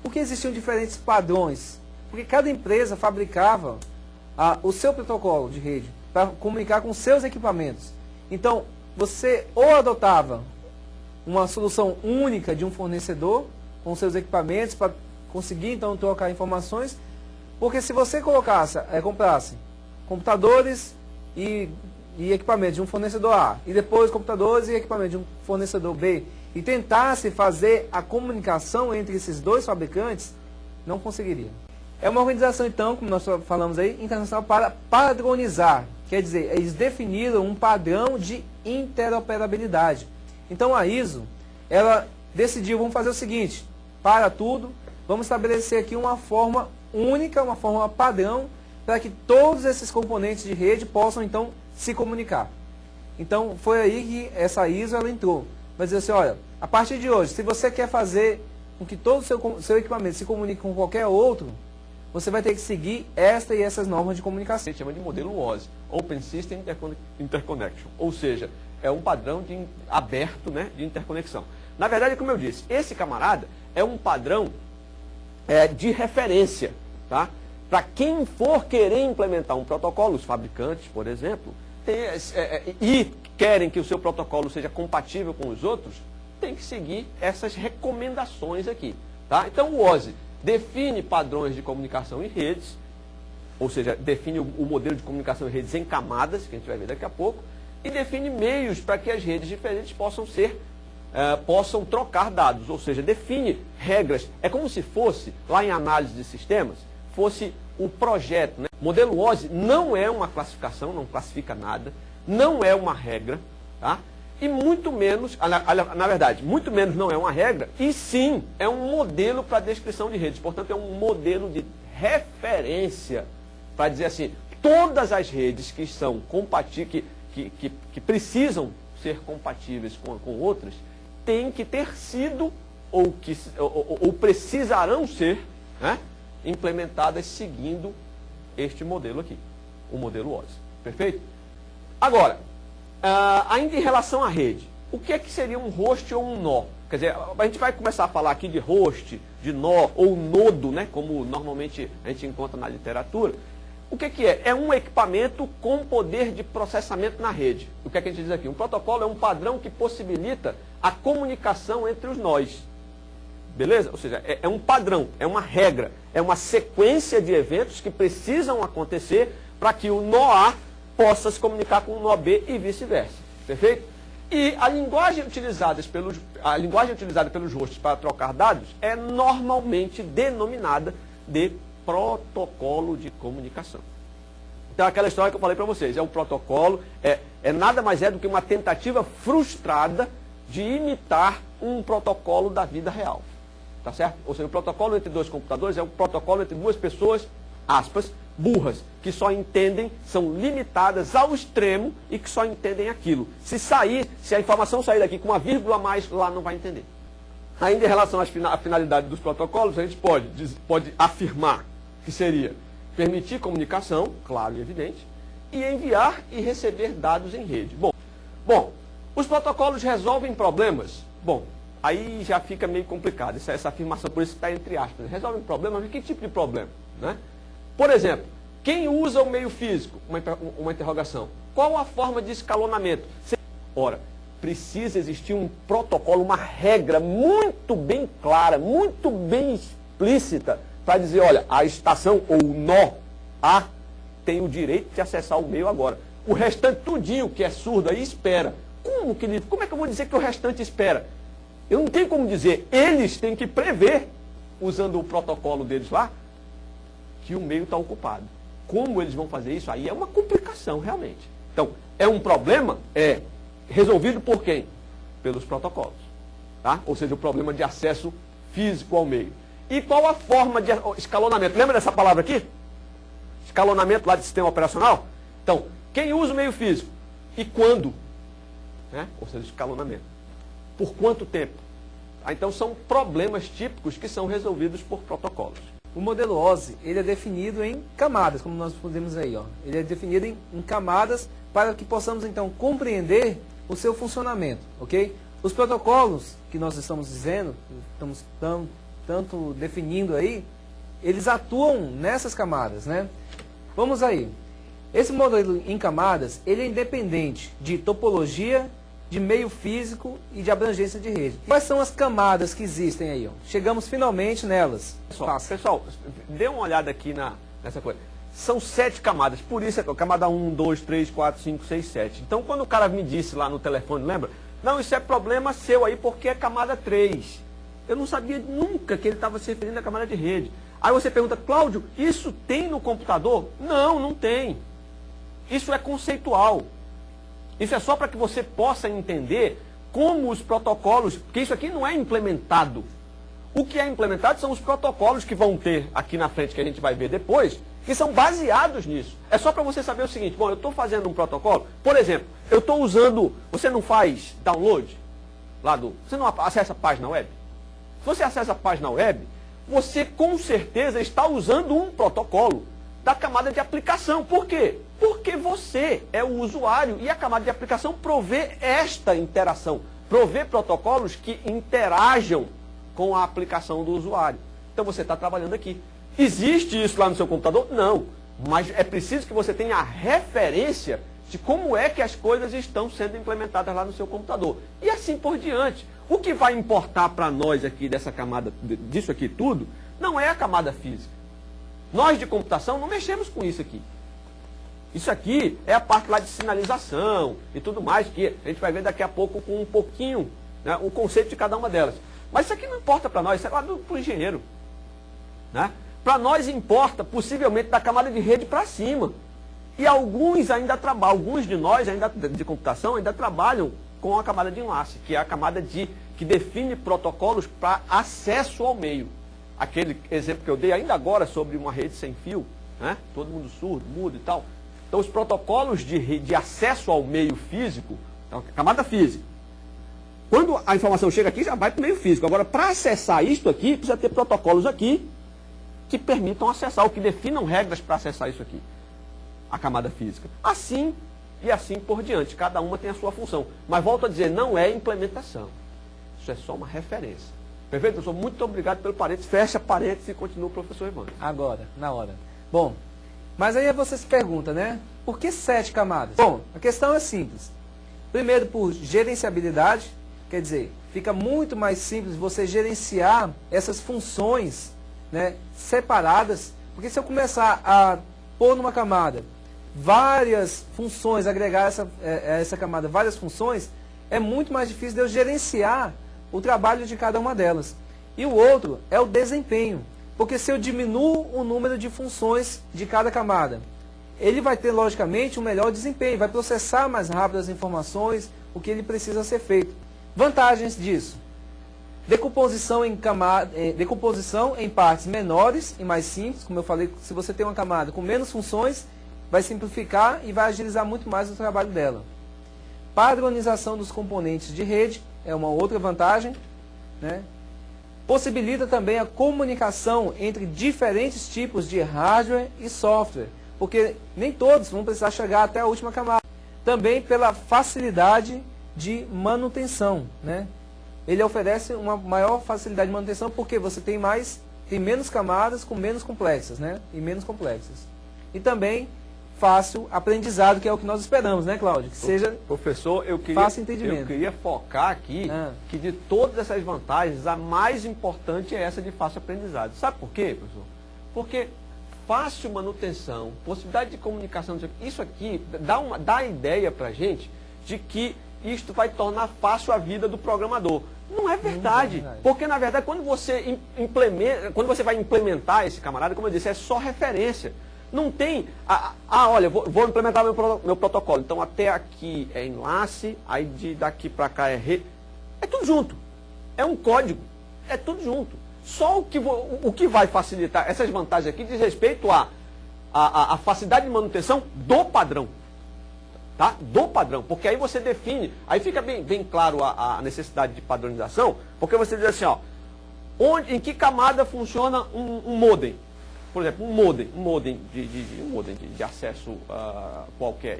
Por que existiam diferentes padrões? Porque cada empresa fabricava o seu protocolo de rede para comunicar com seus equipamentos. Então, você ou adotava uma solução única de um fornecedor com seus equipamentos para conseguir então trocar informações, porque se você comprasse computadores e equipamentos de um fornecedor A, e depois computadores e equipamentos de um fornecedor B, e tentasse fazer a comunicação entre esses dois fabricantes, não conseguiria. É uma organização, então, como nós falamos aí, internacional para padronizar. Quer dizer, eles definiram um padrão de interoperabilidade. Então a ISO, ela decidiu, vamos fazer o seguinte, para tudo, vamos estabelecer aqui uma forma única, uma forma padrão, para que todos esses componentes de rede possam, então, se comunicar. Então, foi aí que essa ISO ela entrou. Vai dizer assim, olha, a partir de hoje, se você quer fazer com que todo o seu equipamento se comunique com qualquer outro, você vai ter que seguir esta e essas normas de comunicação. A gente chama de modelo OSI, Open System Interconnection, ou seja, é um padrão aberto, né, de interconexão. Na verdade, como eu disse, esse camarada é um padrão de referência, tá? Para quem for querer implementar um protocolo, os fabricantes, por exemplo, e querem que o seu protocolo seja compatível com os outros, tem que seguir essas recomendações aqui, tá? Então o OSI define padrões de comunicação em redes, ou seja, define o modelo de comunicação em redes em camadas, que a gente vai ver daqui a pouco, e define meios para que as redes diferentes possam trocar dados, ou seja, define regras. É como se fosse, lá em análise de sistemas, fosse o projeto, né? O modelo OSI não é uma classificação, não classifica nada, não é uma regra, tá? E muito menos, na verdade, muito menos não é uma regra, e sim é um modelo para descrição de redes. Portanto, é um modelo de referência para dizer assim, todas as redes que são compatíveis, que precisam ser compatíveis com outras, têm que ter sido ou precisarão ser, né, implementadas seguindo este modelo aqui, o modelo OSI. Perfeito? Agora, ainda em relação à rede, o que é que seria um host ou um nó? Quer dizer, a gente vai começar a falar aqui de host, de nó ou nodo, né, como normalmente a gente encontra na literatura. O que é? É um equipamento com poder de processamento na rede. O que é que a gente diz aqui? Um protocolo é um padrão que possibilita a comunicação entre os nós. Beleza? Ou seja, é um padrão, é uma regra, é uma sequência de eventos que precisam acontecer para que o nó A possa se comunicar com o nó B e vice-versa. Perfeito? E a linguagem utilizada pelos hosts para trocar dados é normalmente denominada de protocolo de comunicação. Então, aquela história que eu falei para vocês, é um protocolo, nada mais do que uma tentativa frustrada de imitar um protocolo da vida real. Tá certo? Ou seja, o protocolo entre dois computadores é um protocolo entre duas pessoas, aspas, burras, que só entendem, são limitadas ao extremo e que só entendem aquilo. Se a informação sair daqui com uma vírgula a mais, lá não vai entender. Ainda em relação à finalidade dos protocolos, a gente pode afirmar que seria permitir comunicação, claro e evidente, e enviar e receber dados em rede. Bom, os protocolos resolvem problemas? Bom, aí já fica meio complicado, essa afirmação, por isso está entre aspas. Resolvem problemas, mas que tipo de problema? Né? Por exemplo, quem usa o meio físico? Uma interrogação. Qual a forma de escalonamento? Ora, precisa existir um protocolo, uma regra muito bem clara, muito bem explícita, para dizer, olha, a estação ou o nó A tem o direito de acessar o meio agora. O restante tudinho que é surdo aí espera. Como é que eu vou dizer que o restante espera? Eu não tenho como dizer. Eles têm que prever, usando o protocolo deles lá, que o meio está ocupado. Como eles vão fazer isso? Aí é uma complicação, realmente. Então, é um problema? É resolvido por quem? Pelos protocolos. Tá? Ou seja, o problema de acesso físico ao meio. E qual a forma de escalonamento? Lembra dessa palavra aqui? Escalonamento lá de sistema operacional? Então, quem usa o meio físico? E quando? Né? Ou seja, escalonamento. Por quanto tempo? Então, são problemas típicos que são resolvidos por protocolos. O modelo OSI, ele é definido em camadas, como nós podemos aí, ó. Ele é definido em camadas para que possamos, então, compreender o seu funcionamento, ok? Os protocolos que nós estamos dizendo, estamos tanto definindo aí, eles atuam nessas camadas, né? Vamos aí. Esse modelo em camadas, ele é independente de topologia, de meio físico e de abrangência de rede. Quais são as camadas que existem aí? Ó? Chegamos finalmente nelas. Pessoal, dê uma olhada aqui nessa coisa. São 7 camadas, por isso é camada 1, 2, 3, 4, 5, 6, 7. Então quando o cara me disse lá no telefone, lembra? Não, isso é problema seu aí porque é camada 3. Eu não sabia nunca que ele estava se referindo à camada de rede. Aí você pergunta, Cláudio, isso tem no computador? Não, não tem. Isso é conceitual. Isso é só para que você possa entender como os protocolos, porque isso aqui não é implementado. O que é implementado são os protocolos que vão ter aqui na frente, que a gente vai ver depois, que são baseados nisso. É só para você saber o seguinte, bom, eu estou fazendo um protocolo, por exemplo, eu estou usando, você não faz download você não acessa a página web? Se você acessa a página web, você com certeza está usando um protocolo da camada de aplicação. Por quê? Porque você é o usuário e a camada de aplicação provê esta interação, provê protocolos que interajam com a aplicação do usuário. Então você está trabalhando aqui. Existe isso lá no seu computador? Não. Mas é preciso que você tenha a referência de como é que as coisas estão sendo implementadas lá no seu computador. E assim por diante. O que vai importar para nós aqui dessa camada, disso aqui tudo, não é a camada física. Nós de computação não mexemos com isso aqui. Isso aqui é a parte lá de sinalização e tudo mais, que a gente vai ver daqui a pouco com um pouquinho, né, o conceito de cada uma delas. Mas isso aqui não importa para nós, isso é lá para o engenheiro. Né? Para nós importa, possivelmente, da camada de rede para cima. E alguns ainda trabalham, alguns de nós ainda de computação ainda trabalham com a camada de enlace, que é a camada que define protocolos para acesso ao meio. Aquele exemplo que eu dei ainda agora sobre uma rede sem fio, né? Todo mundo surdo, mudo e tal. Então os protocolos de acesso ao meio físico, então, camada física. Quando a informação chega aqui, já vai para o meio físico. Agora, para acessar isto aqui, precisa ter protocolos aqui que permitam acessar, ou que definam regras para acessar isso aqui, a camada física. Assim e assim por diante. Cada uma tem a sua função. Mas volto a dizer, não é implementação. Isso é só uma referência. Perfeito, professor? Muito obrigado pelo parênteses. Fecha parênteses e continua o professor Evandro. Agora, na hora. Bom, mas aí você se pergunta, né? Por que 7 camadas? Bom, a questão é simples. Primeiro, por gerenciabilidade. Quer dizer, fica muito mais simples você gerenciar essas funções, né, separadas. Porque se eu começar a pôr numa camada várias funções, agregar essa camada várias funções, é muito mais difícil de eu gerenciar o trabalho de cada uma delas. E o outro é o desempenho. Porque se eu diminuo o número de funções de cada camada, ele vai ter, logicamente, um melhor desempenho, vai processar mais rápido as informações, o que ele precisa ser feito. Vantagens disso: decomposição em partes menores e mais simples. Como eu falei, se você tem uma camada com menos funções, vai simplificar e vai agilizar muito mais o trabalho dela. Padronização dos componentes de rede é uma outra vantagem, né? Possibilita também a comunicação entre diferentes tipos de hardware e software, porque nem todos vão precisar chegar até a última camada. Também pela facilidade de manutenção, né? Ele oferece uma maior facilidade de manutenção porque você tem menos camadas com menos complexas, né? E menos complexas. E também fácil aprendizado, que é o que nós esperamos, né, Cláudio? Que seja, professor, fácil entendimento. Eu queria focar aqui que de todas essas vantagens, a mais importante é essa de fácil aprendizado. Sabe por quê, professor? Porque fácil manutenção, possibilidade de comunicação, isso aqui dá a ideia para a gente de que isto vai tornar fácil a vida do programador. Não é verdade. Porque, na verdade, quando você vai implementar esse camarada, como eu disse, é só referência. Não tem, olha, vou implementar meu protocolo. Então, até aqui é enlace, aí daqui para cá é rede. É tudo junto. É um código. É tudo junto. Só o que vai facilitar essas vantagens aqui diz respeito à facilidade de manutenção do padrão. Tá? Do padrão. Porque aí você define, aí fica bem claro a necessidade de padronização, porque você diz assim, ó, em que camada funciona um modem? Por exemplo, um modem de acesso qualquer.